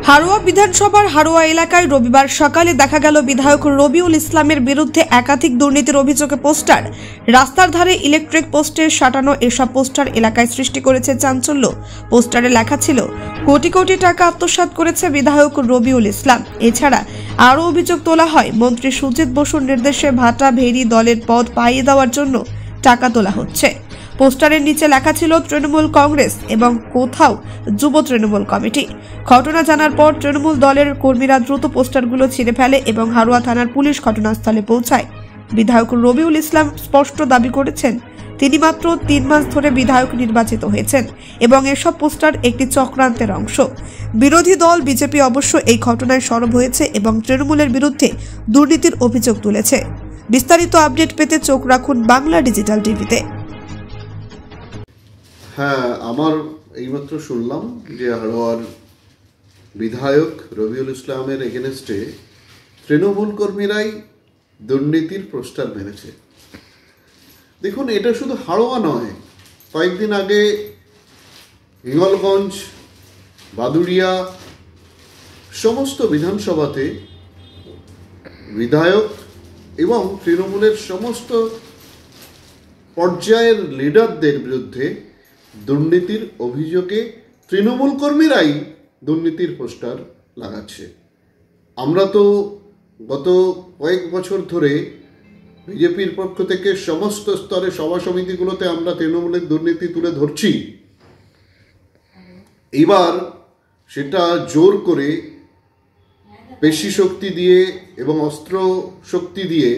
হারোয়া বিধানসভার হারোয়া এলাকায় রবিবার সকালে দেখা গেল বিধায়ক রবিউল ইসলামের বিরুদ্ধে একাধিক দুর্নীতির অভিযোগে পোস্টার। রাস্তার ধারে ইলেকট্রিক পোস্টে সাঁটানো এসব পোস্টার এলাকায় সৃষ্টি করেছে চাঞ্চল্য। পোস্টারে লেখা ছিল, কোটি কোটি টাকা আত্মসাৎ করেছে বিধায়ক রবিউল ইসলাম। এছাড়া আরও অভিযোগ তোলা হয়, মন্ত্রী সুজিত বসুর নির্দেশে ভাটা ভেরি দলের পদ পাইয়ে দেওয়ার জন্য টাকা তোলা হচ্ছে। পোস্টারের নিচে লেখা ছিল তৃণমূল কংগ্রেস এবং কোথাও যুব তৃণমূল কমিটি। ঘটনা জানার পর তৃণমূল দলের কর্মীরা দ্রুত পোস্টারগুলো ছিঁড়ে ফেলে এবং হারোয়া থানার পুলিশ ঘটনাস্থলে পৌঁছায়। বিধায়ক রবিউল ইসলাম স্পষ্ট দাবি করেছেন, তিনি মাত্র 3 মাস ধরে বিধায়ক নির্বাচিত হয়েছেন এবং এসব পোস্টার একটি চক্রান্তের অংশ। বিরোধী দল বিজেপি অবশ্য এই ঘটনায় সরব হয়েছে এবং তৃণমূলের বিরুদ্ধে দুর্নীতির অভিযোগ তুলেছে। বিস্তারিত আপডেট পেতে চোখ রাখুন বাংলা ডিজিটাল টিভিতে। হ্যাঁ, আমার এইমাত্র শুনলাম যে হারোয়ার বিধায়ক রবিউল ইসলামের এগেনস্টে তৃণমূল কর্মীরাই দুর্নীতির পোস্টার মেরেছে। দেখুন, এটা শুধু হারোয়া নয়, কয়েকদিন আগে হিঙ্গলগঞ্জ, বাদুড়িয়া সমস্ত বিধানসভাতে বিধায়ক এবং তৃণমূলের সমস্ত পর্যায়ের লিডারদের বিরুদ্ধে দুর্নীতির অভিযোগে তৃণমূল কর্মীরাই দুর্নীতির পোস্টার লাগাচ্ছে। আমরা তো গত কয়েক বছর ধরে বিজেপির পক্ষ থেকে সমস্ত স্তরে সভা সমিতিগুলোতে আমরা তৃণমূলের দুর্নীতি তুলে ধরছি। এবার সেটা জোর করে পেশি শক্তি দিয়ে এবং অস্ত্র শক্তি দিয়ে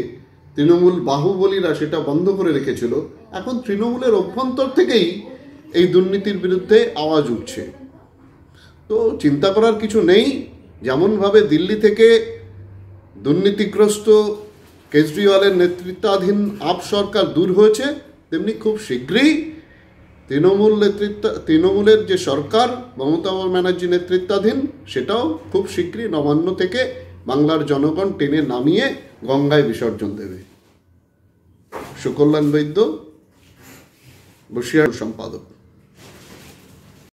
তৃণমূল বাহুবলীরা সেটা বন্ধ করে রেখেছিল। এখন তৃণমূলের অভ্যন্তর থেকেই এই দুর্নীতির বিরুদ্ধে আওয়াজ উঠছে। তো চিন্তা করার কিছু নেই। যেমনভাবে দিল্লি থেকে দুর্নীতিগ্রস্ত কেজরিওয়ালের নেতৃত্বাধীন আপ সরকার দূর হয়েছে, তেমনি খুব শীঘ্রই তৃণমূলের যে সরকার মমতা ব্যানার্জি নেতৃত্বাধীন, সেটাও খুব শীঘ্রই নবান্ন থেকে বাংলার জনগণ টেনে নামিয়ে গঙ্গায় বিসর্জন দেবে। সুকল্যাণ বৈদ্য, বসিরহাট সম্পাদক।